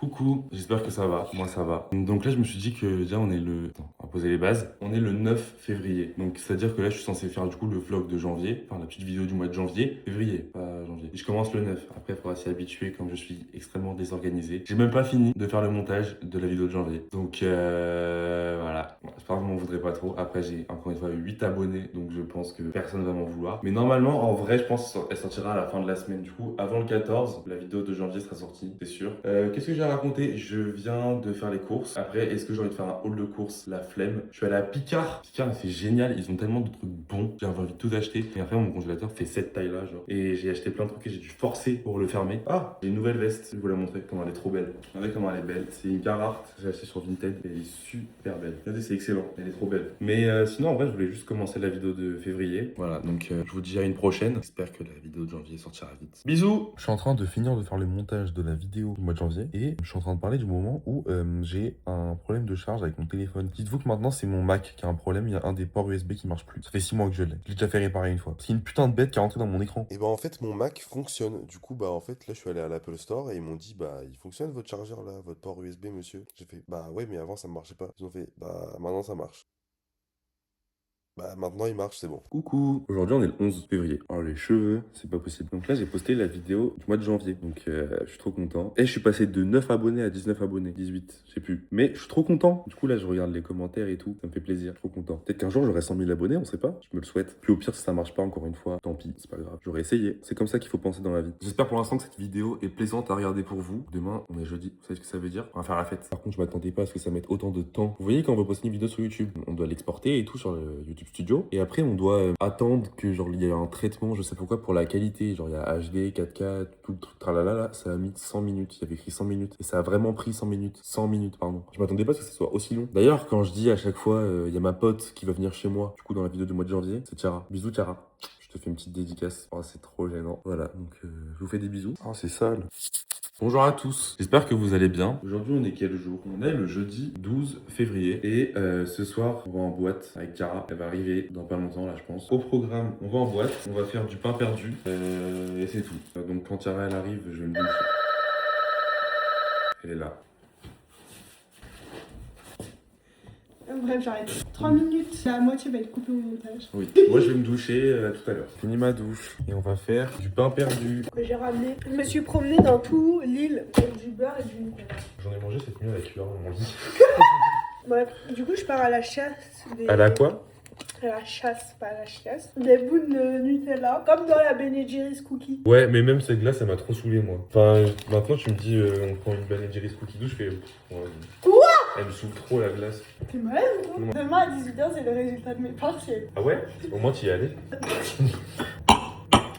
Coucou, j'espère que ça va. Moi, ça va. Donc là, je me suis dit que déjà, on est le... Attends, on va poser les bases. On est le 9 février. Donc, c'est-à-dire que là, je suis censé faire du coup le vlog de janvier. Enfin, la petite vidéo du mois de janvier. Février, pas janvier. Et je commence le 9. Après, il faudra s'y habituer comme je suis extrêmement désorganisé. J'ai même pas fini de faire le montage de la vidéo de janvier. Donc, voilà. Bon, j'espère que vous m'en voudrez pas trop. Après, j'ai encore une fois 8 abonnés. Donc, je pense que personne va m'en vouloir. Mais normalement, en vrai, je pense qu'elle sortira à la fin de la semaine. Du coup, avant le 14, la vidéo de janvier sera sortie, c'est sûr. Qu'est-ce que j'ai à raconter? Je viens de faire les courses. Après, est-ce que j'ai envie de faire un haul de courses? La flemme. Je suis allé à Picard. Picard, c'est génial. Ils ont tellement de trucs bons. J'ai envie de tout acheter. Et après, mon congélateur fait cette taille-là, genre. Et j'ai acheté plein de trucs et j'ai dû forcer pour le fermer. Ah, j'ai une nouvelle veste. Je vais vous la montrer. Comment elle est trop belle. Regardez comment elle est belle. C'est une Carhartt. J'ai acheté sur Vinted. Elle est super belle. Regardez, c'est excellent. Elle est trop belle. Mais sinon, en vrai, je voulais juste commencer la vidéo de février. Voilà, donc je vous dis à une prochaine. J'espère que la vidéo de janvier sortira vite. Bisous! Je suis en train de finir de faire le montage de la vidéo du mois de janvier. Et je suis en train de parler du moment où j'ai un problème de charge avec mon téléphone. Dites-vous que maintenant, c'est mon Mac qui a un problème. Il y a un des ports USB qui marche plus. Ça fait 6 mois que je l'ai. Je l'ai déjà fait réparer une fois. C'est une putain de bête qui est rentrée dans mon écran. Et bah en fait mon Mac fonctionne. Du coup bah en fait là je suis allé à l'Apple Store et ils m'ont dit bah il fonctionne votre chargeur là, votre port USB monsieur. J'ai fait bah ouais mais avant ça ne marchait pas. Ils ont fait bah maintenant ça marche. Bah maintenant il marche c'est bon. Coucou! Aujourd'hui, on est le 11 février. Oh, les cheveux, c'est pas possible. Donc là, j'ai posté la vidéo du mois de janvier. Donc, je suis trop content. Et je suis passé de 9 abonnés à 19 abonnés. 18, je sais plus. Mais je suis trop content. Du coup, là, je regarde les commentaires et tout. Ça me fait plaisir. Je suis trop content. Peut-être qu'un jour, j'aurai 100 000 abonnés, on sait pas. Je me le souhaite. Puis au pire, si ça marche pas encore une fois, tant pis, c'est pas grave. J'aurais essayé. C'est comme ça qu'il faut penser dans la vie. J'espère pour l'instant que cette vidéo est plaisante à regarder pour vous. Demain, on est jeudi. Vous savez ce que ça veut dire? On va faire la fête. Par contre, je m'attendais pas à ce que ça mette autant de temps. Vous voyez, quand on veut poster une vidéo sur YouTube, on doit l'exporter et tout sur le YouTube Studio. Et après, on doit attendre que genre il y ait un traitement, je sais pourquoi, pour la qualité. Genre il y a HD, 4K, tout le truc tralala là, ça a mis 100 minutes. Il y avait écrit 100 minutes. Et ça a vraiment pris 100 minutes. 100 minutes, pardon. Je m'attendais pas à ce que ce soit aussi long. D'ailleurs, quand je dis à chaque fois, il y a ma pote qui va venir chez moi, du coup dans la vidéo du mois de janvier, c'est Tiara. Bisous Tiara. Je te fais une petite dédicace. Oh, c'est trop gênant. Voilà, donc je vous fais des bisous. Oh, c'est sale. Bonjour à tous, j'espère que vous allez bien. Aujourd'hui, on est quel jour? On est le jeudi 12 février. Et ce soir, on va en boîte avec Cara. Elle va arriver dans pas longtemps, là, je pense. Au programme, on va en boîte. On va faire du pain perdu. Et c'est tout. Donc, quand Cara, elle arrive, je vais me doucher. Elle est là. Bref, j'arrête. 3 minutes, la moitié va être coupée au montage. Oui, moi, je vais me doucher tout à l'heure. Fini ma douche. Et on va faire du pain perdu. Que j'ai ramené. Je me suis promenée dans tout l'île avec du beurre et du Nutella. J'en ai mangé cette nuit avec Laure dans mon lit. Bref, du coup, je pars à la chasse des... Elle a quoi? À la chasse, pas à la chiasse. Des bouts de Nutella, comme dans la Ben Jerry's Cookie. Ouais, mais même cette glace, ça m'a trop saoulé, moi. Enfin, maintenant, tu me dis, on prend une Ben Jerry's cookie douce, je fais... Ouais, Quoi? elle me saoule trop, la glace. T'es malade ou quoi? Demain à 18h, c'est le résultat de mes partiels. Ah ouais? Au moins, tu y es allé.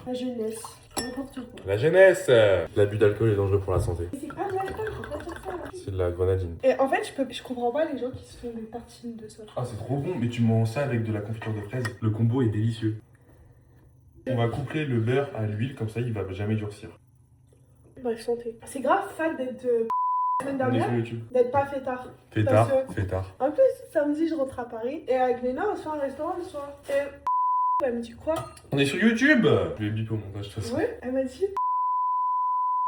La jeunesse, n'importe quoi. La jeunesse! L'abus d'alcool est dangereux pour la santé. Mais c'est pas de l'alcool, faut pas dire ça là. C'est de la grenadine. Et en fait, je comprends pas les gens qui se font des tartines de ça. Ah, c'est trop bon, mais tu manges ça avec de la confiture de fraise. Le combo est délicieux. On va coupler le beurre à l'huile, comme ça, il va jamais durcir. Bref, santé. C'est grave fat d'être la semaine On est dernière, sur YouTube. d'être pas fêtard. Fêtard, Parce que- fêtard. En plus, samedi, je rentre à Paris et avec Léna, on se fait un restaurant le soir. Et elle me dit quoi? On est sur YouTube! Je vais bip au montage, de toute façon. Ouais, elle m'a dit.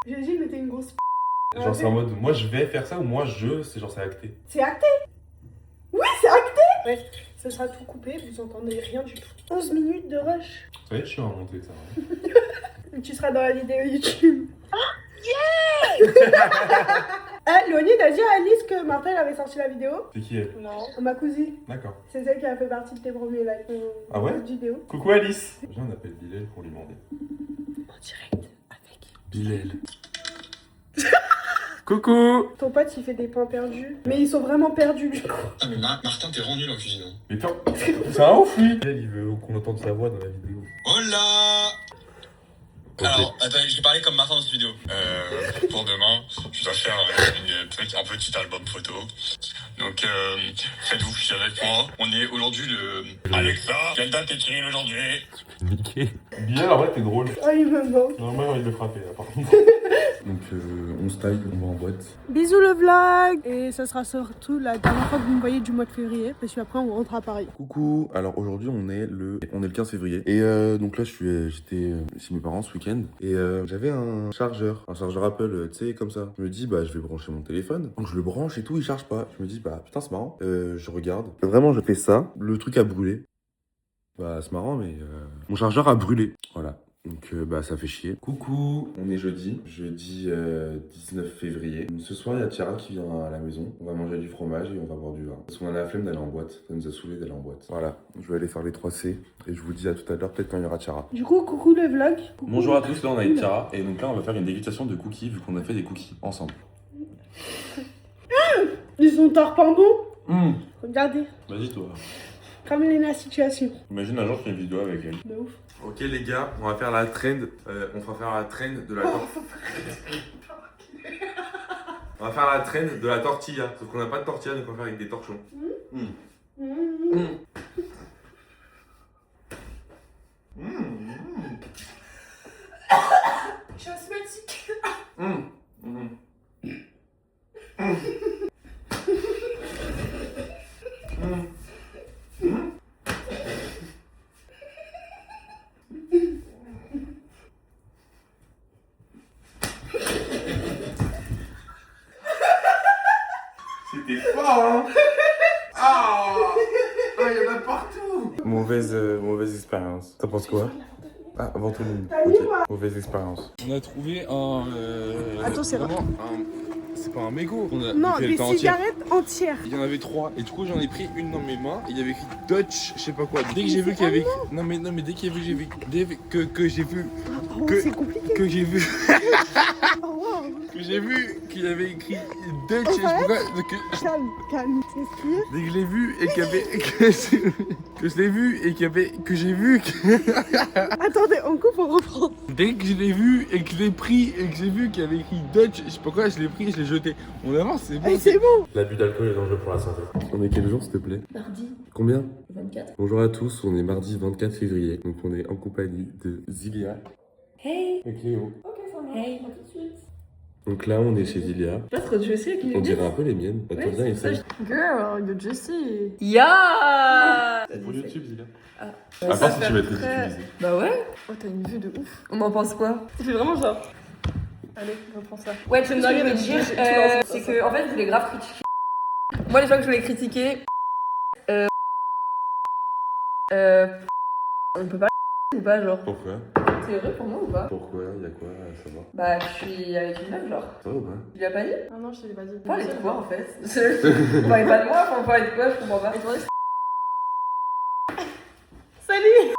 J'ai dit, mais t'es une grosse Genre, c'est en mode, moi, je vais faire ça, ou moi, c'est genre, c'est acté. C'est acté? Oui, c'est acté! Bref, ce sera tout coupé, vous entendez rien du tout. 11 minutes de rush. Ça va être chiant à monter, ça. Tu seras dans la vidéo YouTube. Yeah! Léonie a dit à Alice que Martin avait sorti la vidéo. C'est qui elle? Non. Ma cousine. D'accord. C'est celle qui a fait partie de tes premiers lives. Ah ouais? Vidéo. Coucou Alice! Viens, on appelle Bilal pour lui demander. En direct avec. Bilal. Coucou! Ton pote il fait des pains perdus. Mais ils sont vraiment perdus du coup. Ah mais Martin t'es rendu en cuisine. Mais putain, c'est un ouf lui! Bilal, il veut qu'on entende sa voix dans la vidéo. Hola. Ok. Alors, attends, je vais parler comme Martin dans cette vidéo. Pour demain, je dois faire un petit album photo. Donc, faites-vous fiers avec moi. On est aujourd'hui le... Alexa, quelle date est Cyril aujourd'hui? Niqué. Bilal, en vrai, t'es drôle. Oh, il me manque. Normalement, j'ai envie de le frapper là, par contre. Donc on style, on va en boîte. Bisous le vlog. Et ça sera surtout la dernière fois que vous me voyez du mois de février. Parce qu'après on rentre à Paris. Coucou, alors aujourd'hui on est le 15 février. Et donc là j'étais chez mes parents ce week-end. Et j'avais un chargeur Apple, tu sais, comme ça. Je me dis, bah je vais brancher mon téléphone. Donc je le branche et tout, il charge pas. Je me dis, bah putain c'est marrant. Je regarde. Vraiment je fais ça, le truc a brûlé. Bah c'est marrant mais mon chargeur a brûlé. Voilà. Donc bah ça fait chier. Coucou, on est jeudi 19 février. Ce soir il y a Tiara qui vient à la maison. On va manger du fromage et on va boire du vin. Parce qu'on a la flemme d'aller en boîte. Ça nous a saoulé d'aller en boîte. Voilà, je vais aller faire les 3C et je vous dis à tout à l'heure peut-être quand il y aura Tiara. Du coup, coucou le vlog. Coucou. Bonjour à tous, là on est avec Tiara et donc là on va faire une dégustation de cookies vu qu'on a fait des cookies ensemble. Ils sont torpendons. Regardez, Vas-y toi. comme la situation. Imagine un jour je fais une vidéo avec elle. De ouf. Ok les gars, on va faire la trend. On va faire la trend de la On va faire la trend de la tortilla. Sauf qu'on n'a pas de tortilla donc on va faire avec des torchons. Je suis asthmatique. C'était fort hein. Ah, il y en a partout. Mauvaise expérience. T'en penses quoi? Ah, avant tout le monde. Ok, mauvaise expérience. On a trouvé un... Attends, c'est vraiment c'est pas un mégot. Non, des cigarettes entières. Il y en avait 3 et du coup j'en ai pris une dans mes mains et il y avait écrit Dutch, je sais pas quoi. Dès que j'ai vu qu'il y avait écrit... Non mais dès qu'il y avait que j'ai vu Oh, c'est compliqué. que j'ai vu Oh, wow. que j'ai vu qu'il y avait écrit Dutch, je sais pas quoi. Calme, calme, respire. Dès que je l'ai vu et qu'il y avait que je l'ai vu et qu'il y avait que j'ai vu Attendez, on coupe, on reprend. dès que je l'ai vu et que je l'ai pris et que j'ai vu qu'il y avait écrit Dutch, je sais pas quoi, je l'ai pris et je l'ai jeté. On avance, c'est bon. Hey, c'est bon. L'abus d'alcool est dangereux pour la santé. On est quel jour s'il te plaît? Mardi Combien? 24. Bonjour à tous, on est mardi 24 février. Donc on est en compagnie de Zilia Hey. et Cléo. Ok, ça marche. Hey. À tout de suite. Donc là on est chez Zilia. Pas trop de Jessie avec On dirait un peu les miennes. Attends, viens essaye. Girl, you're Jessie. Yeah. C'est pour YouTube Zilia. Ah. À part si tu vas être ridiculisé. Bah ouais. Oh, t'as une vue de ouf. On en pense quoi? Ça fait vraiment genre. Allez, reprends ça. Ouais, tu me dois me dire, c'est que en fait, je voulais grave critiquer. Moi, les gens que je voulais critiquer. On peut pas ou pas, genre. Pourquoi? C'est heureux pour moi ou pas? Pourquoi? Y'a quoi à savoir? Bah, je suis avec une meuf, genre. Ça va ou pas? Tu lui as pas dit? Ah non, je te l'ai pas dit. On parlait de quoi en fait? On parlait pas de moi, on parlait de quoi? Je comprends pas. Salut!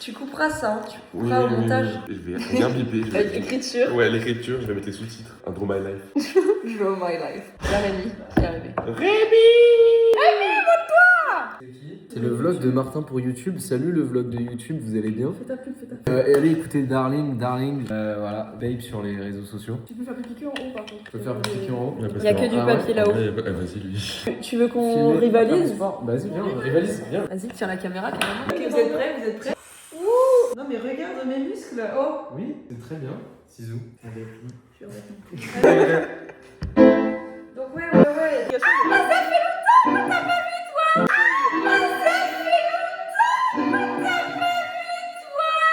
Tu couperas ça, hein. Tu couperas au montage. Je vais bien biper. Avec l'écriture. Ouais, l'écriture, je vais mettre les sous-titres. Un Draw My Life. Draw my life. La Rémi qui est arrivée. C'est le vlog de Martin pour YouTube. Salut le vlog de YouTube, vous allez bien? Fais ta pub, fais ta pub. Et allez écouter Darling, voilà, Babe sur les réseaux sociaux. Tu peux faire piquer en haut par contre. Je peux faire cliquer en haut. Il y a que du papier là-haut. Vas-y, lui. Tu veux qu'on rivalise? Vas-y, viens, rivalise, viens. Vas-y, tiens la caméra carrément. Ok, vous êtes prêts? Vous êtes prêts? Non mais regarde mes muscles. Oh! Oui, c'est très bien. Zizou. Donc ouais.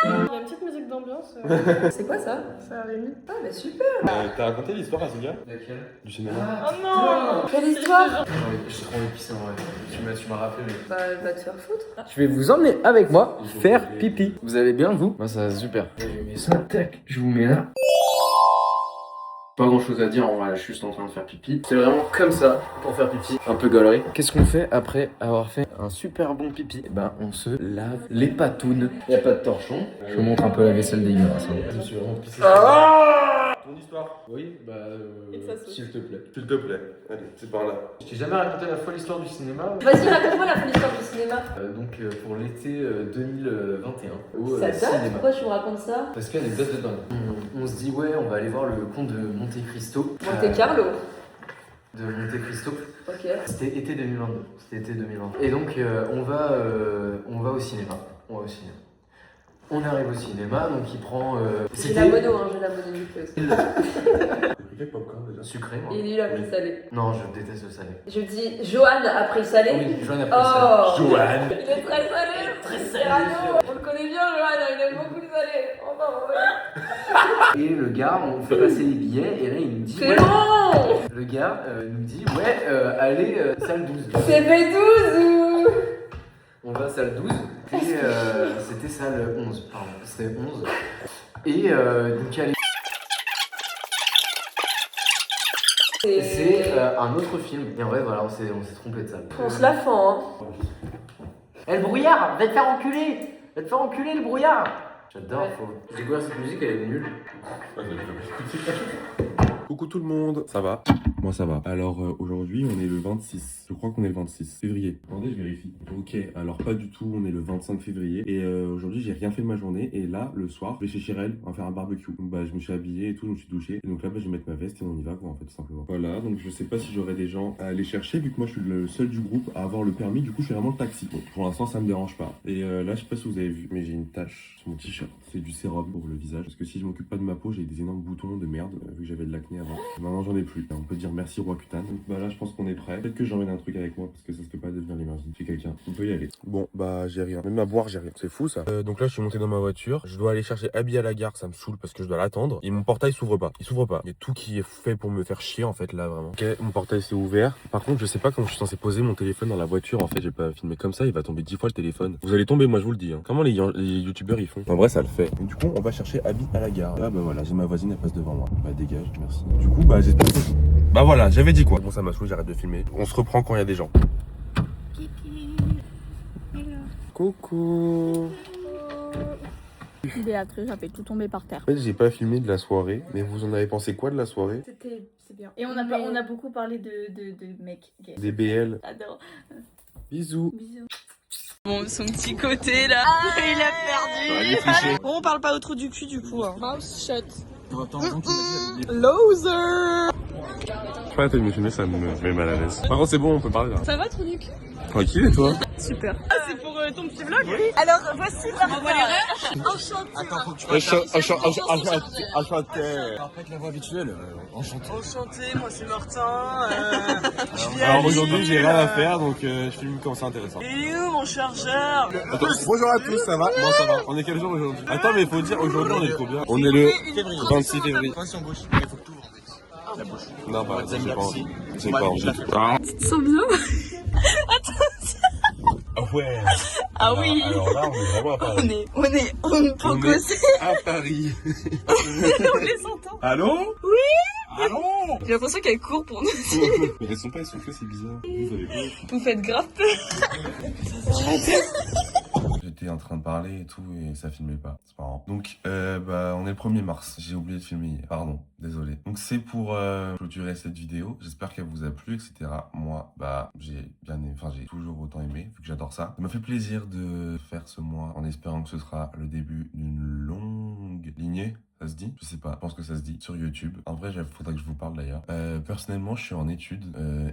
Il y a une petite musique d'ambiance. C'est quoi ça? Ça a Rémi. Ah bah super! T'as raconté l'histoire à ce gars? Laquelle? Du cinéma? Oh non! Quelle histoire? Je suis trop épicé en vrai. Tu m'as rappelé, mais. Bah va te faire foutre. Je vais vous emmener avec moi faire pipi. Vous allez bien, vous? Moi, ça va super. Je mets ça, tac, je vous mets là. Pas grand chose à dire, en vrai, je suis juste en train de faire pipi. C'est vraiment comme ça pour faire pipi. Un peu gaulerie. Qu'est-ce qu'on fait après avoir fait un super bon pipi? Eh ben, on se lave les patounes. Y a pas de torchon. Je vous montre un peu la vaisselle dégueulasse. Je me suis vraiment pissé. Ton histoire? Oui, bah, s'il te plaît. S'il te plaît. Allez, c'est par là. Je t'ai jamais raconté la folle histoire du cinéma. Vas-y, raconte-moi la folle histoire du cinéma. Pour l'été 2021 au Ça date? cinéma. Pourquoi tu me racontes ça? Parce qu'anecdote de dingue. On se dit ouais, on va aller voir le conte de Monte Cristo. Monte Carlo. De Monte Cristo. Ok. C'était été 2022. Et donc on va au cinéma. On arrive au cinéma, donc il prend. J'ai la mono, j'ai la mono du aussi. T'as pris quel popcorn déjà? Sucré, moi. Et lui, il a pris salé. Non, je déteste le salé. Je dis, Johan a pris salé. Oui, Joanne a pris le salé. Oh Johan. Il est très salé. Très salé, Cyrano. monsieur. On le connaît bien, Johan, il aime beaucoup le salé. Oh non, ouais. Et le gars, on fait passer les billets, et là il nous dit. C'est long. Le gars nous dit, ouais, allez, salle 12. C'est B12 ou... On va salle 12, et c'était salle 11, pardon, c'était 11. Et donc allez. C'est un autre film. Et en vrai, voilà, on s'est trompé de salle. On se la fend, hein. Eh, le brouillard, va te faire enculer. Va te faire enculer, le brouillard. J'adore, Ouais. faut. J'ai découvert cette musique, elle est nulle. Coucou tout le monde, ça va? Moi ça va. Alors aujourd'hui on est le 26, je crois qu'on est le 26 février. Attendez, je vérifie. Ok, alors pas du tout, on est le 25 février. Et aujourd'hui j'ai rien fait de ma journée. Et là, le soir, je vais chez Chirel, on va faire un barbecue. Donc bah je me suis habillé et tout, je me suis douché. Et donc là bah, je vais mettre ma veste et on y va quoi en fait tout simplement. Voilà, donc je sais pas si j'aurai des gens à aller chercher vu que moi je suis le seul du groupe à avoir le permis. Du coup je suis vraiment le taxi. Bon, pour l'instant ça me dérange pas. Et là je sais pas si vous avez vu, mais j'ai une tache sur mon t-shirt. C'est du sérum pour le visage. Parce que si je m'occupe pas de ma peau, j'ai des énormes boutons de merde vu que j'avais de l'acné avant. Maintenant j'en ai plus. On peut dire merci Roi Kutan. Donc bah là je pense qu'on est prêt. Peut-être que j'emmène un truc avec moi parce que ça se peut pas devenir l'émergence chez quelqu'un. On peut y aller. Bon bah j'ai rien. Même à boire j'ai rien. C'est fou ça. Donc là je suis monté dans ma voiture. Je dois aller chercher Abby à la gare. Ça me saoule parce que je dois l'attendre. Et mon portail s'ouvre pas. Il s'ouvre pas. Il y a tout qui est fait pour me faire chier en fait là vraiment. Ok, mon portail s'est ouvert. Par contre je sais pas comment je suis censé poser mon téléphone dans la voiture. En fait j'ai pas filmé comme ça. Il va tomber 10 fois le téléphone. Vous allez tomber moi je vous le dis. Hein. Comment les youtubeurs ils font? En vrai ça le fait. Et du coup on va chercher Abby à la gare. Ah bah voilà j'ai ma voisine elle passe devant moi. Bah dégage merci. Du coup bah j'espère que... Bah voilà, j'avais dit quoi. Bon, ça m'a saoulé, j'arrête de filmer. On se reprend quand il y a des gens. Coucou. Béatrice a fait tout tomber par terre. En fait, j'ai pas filmé de la soirée, mais vous en avez pensé quoi de la soirée? C'est bien. Et on a beaucoup parlé de mecs gays. Des BL. J'adore. Bisous. Bisous. Bon, son petit côté là, il a perdu. Bon, on parle pas au trou du cul du coup. Hein. Mouse shut. Loser. Je pas, t'as me filmer, ça me met mal à l'aise. Par contre, c'est bon, on peut parler là. Ça va, trou du cul? Tranquille, et toi? Super. Ah, c'est pour ton petit vlog? Oui. Alors, voici la voix Enchanté. Attends, faut que tu fasses Enchanté. Après la voix habituelle, enchanté. Enchanté, moi c'est Martin. Je viens Alors aujourd'hui, j'ai rien à faire, donc je filme quand c'est intéressant. Il est où mon chargeur? Attends, bonjour à tous, ça va? Moi ça va. On est quel jour aujourd'hui? Attends, mais il faut dire aujourd'hui, on est trop bien. On est le 26 février. Attention gauche, il faut que tu ouvres en fait. La bouche. Non, bah, j'ai pas envie. J'ai Bah, pas envie. je la fais. Tu te sens bien? Ah ouais. Ah oui. Alors là, on est vraiment à Paris. On est pas gossé. À Paris. On les entend. Allô? Oui. Allô? J'ai l'impression qu'elle court pour nous. Mais elles sont pas essoufflées, c'est bizarre. Vous avez quoi? Vous faites grave J'étais en train de parler et tout et ça filmait pas, c'est marrant. Donc bah on est le 1er mars, j'ai oublié de filmer hier, pardon, désolé. Donc c'est pour clôturer cette vidéo, j'espère qu'elle vous a plu, etc. Moi, bah j'ai bien aimé, enfin j'ai toujours autant aimé, vu que j'adore ça. Ça m'a fait plaisir de faire ce mois en espérant que ce sera le début d'une longue lignée. Ça se dit? Je sais pas, je pense que ça se dit sur YouTube. En vrai, il faudrait que je vous parle d'ailleurs. Personnellement, je suis en études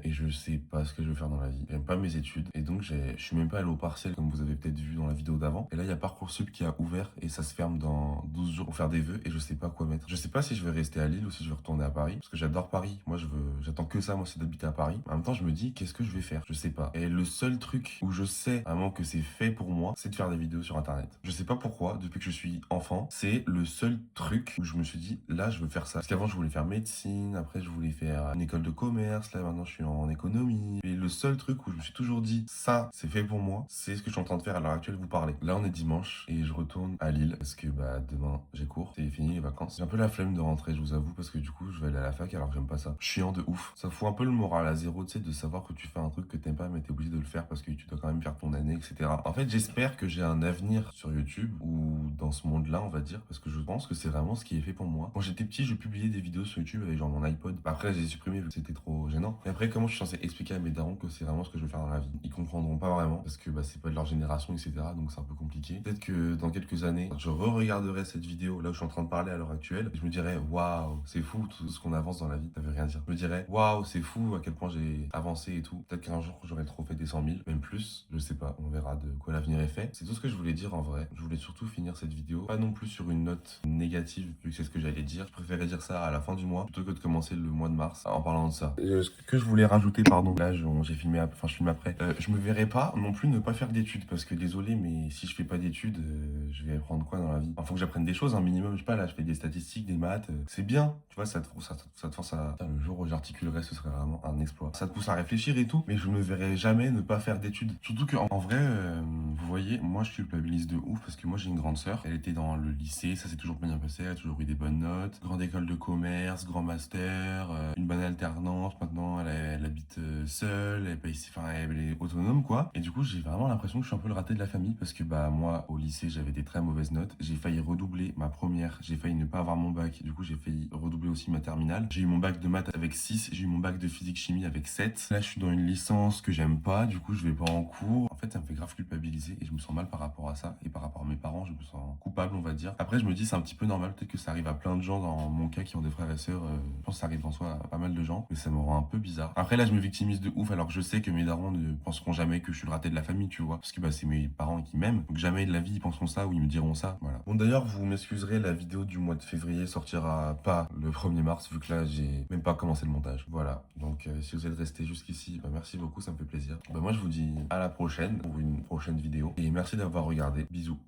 et je sais pas ce que je veux faire dans la vie. J'aime pas mes études et donc je suis même pas allé au partiel comme vous avez peut-être vu dans la vidéo d'avant. Et là, il y a Parcoursup qui a ouvert et ça se ferme dans 12 jours pour faire des vœux et je sais pas quoi mettre. Je sais pas si je vais rester à Lille ou si je vais retourner à Paris parce que j'adore Paris. Moi, j'attends que ça, moi, c'est d'habiter à Paris. En même temps, je me dis, qu'est-ce que je vais faire? Je sais pas. Et le seul truc où je sais vraiment que c'est fait pour moi, c'est de faire des vidéos sur Internet. Je sais pas pourquoi, depuis que je suis enfant, c'est le seul truc où je me suis dit, là, je veux faire ça. Parce qu'avant, je voulais faire médecine, après, je voulais faire une école de commerce, là, maintenant, je suis en économie. Et le seul truc où je me suis toujours dit, ça, c'est fait pour moi, c'est ce que je suis en train de faire à l'heure actuelle, vous parler. Là, on est dimanche et je retourne à Lille parce que, bah, demain, j'ai cours, c'est fini les vacances. J'ai un peu la flemme de rentrer, je vous avoue, parce que du coup, je vais aller à la fac alors que j'aime pas ça. Chiant de ouf. Ça fout un peu le moral à zéro, tu sais, de savoir que tu fais un truc que t'aimes pas, mais t'es obligé de le faire parce que tu dois quand même faire ton année, etc. En fait, j'espère que j'ai un avenir sur YouTube ou dans ce monde-là, on va dire, parce que je pense que c'est vraiment vraiment ce qui est fait pour moi. Quand j'étais petit, je publiais des vidéos sur YouTube avec genre mon iPod. Après, j'ai supprimé vu que c'était trop gênant. Et après, comment je suis censé expliquer à mes darons que c'est vraiment ce que je veux faire dans la vie? Ils comprendront pas vraiment parce que bah, c'est pas de leur génération, etc. Donc c'est un peu compliqué. Peut-être que dans quelques années, je re-regarderai cette vidéo là où je suis en train de parler à l'heure actuelle et je me dirais waouh, c'est fou tout ce qu'on avance dans la vie. Ça veut rien dire. Je me dirais waouh, c'est fou à quel point j'ai avancé et tout. Peut-être qu'un jour j'aurai le trophée des 100 000, même plus. Je sais pas. On verra de quoi l'avenir est fait. C'est tout ce que je voulais dire en vrai. Je voulais surtout finir cette vidéo, pas non plus sur une note négative vu que c'est ce que j'allais dire. Je préférais dire ça à la fin du mois plutôt que de commencer le mois de mars en parlant de ça. Ce que je voulais rajouter, pardon, là j'ai filmé, enfin je filme après. Je me verrais pas non plus ne pas faire d'études parce que désolé, mais si je fais pas d'études, je vais apprendre quoi dans la vie? Enfin, faut que j'apprenne des choses, un minimum. Je sais pas, là je fais des statistiques, des maths, c'est bien, tu vois, ça te force à. Putain, le jour où j'articulerai, ce serait vraiment un exploit. Ça te pousse à réfléchir et tout, mais je me verrais jamais ne pas faire d'études. Surtout que en vrai, vous voyez, moi je culpabilise de ouf parce que moi j'ai une grande sœur, elle était dans le lycée, ça s'est toujours bien passé, elle a toujours eu des bonnes notes, grande école de commerce, grand master, une bonne alternance, maintenant elle habite seule, elle paye, enfin elle est autonome quoi. Et du coup j'ai vraiment l'impression que je suis un peu le raté de la famille parce que bah moi au lycée j'avais des très mauvaises notes, j'ai failli redoubler ma première, j'ai failli ne pas avoir mon bac, du coup j'ai failli redoubler aussi ma terminale. J'ai eu mon bac de maths avec 6, j'ai eu mon bac de physique chimie avec 7. Là je suis dans une licence que j'aime pas, du coup je vais pas en cours. En fait ça me fait grave culpabiliser et je me sens mal par rapport à ça et par rapport à mes parents, je me sens coupable on va dire. Après je me dis c'est un petit peu normal, peut-être que ça arrive à plein de gens dans mon cas qui ont des frères et sœurs, je pense que ça arrive en soi à pas mal de gens, mais ça me rend un peu bizarre. Après là je me victimise de ouf alors que je sais que mes darons ne penseront jamais que je suis le raté de la famille, tu vois, parce que bah c'est mes parents qui m'aiment, donc jamais de la vie ils penseront ça ou ils me diront ça, voilà. Bon d'ailleurs vous m'excuserez, la vidéo du mois de février sortira pas le 1er mars vu que là j'ai même pas commencé le montage, voilà. Donc si vous êtes resté jusqu'ici, bah merci beaucoup, ça me fait plaisir. Bah moi je vous dis à la prochaine pour une prochaine vidéo et merci d'avoir regardé, bisous.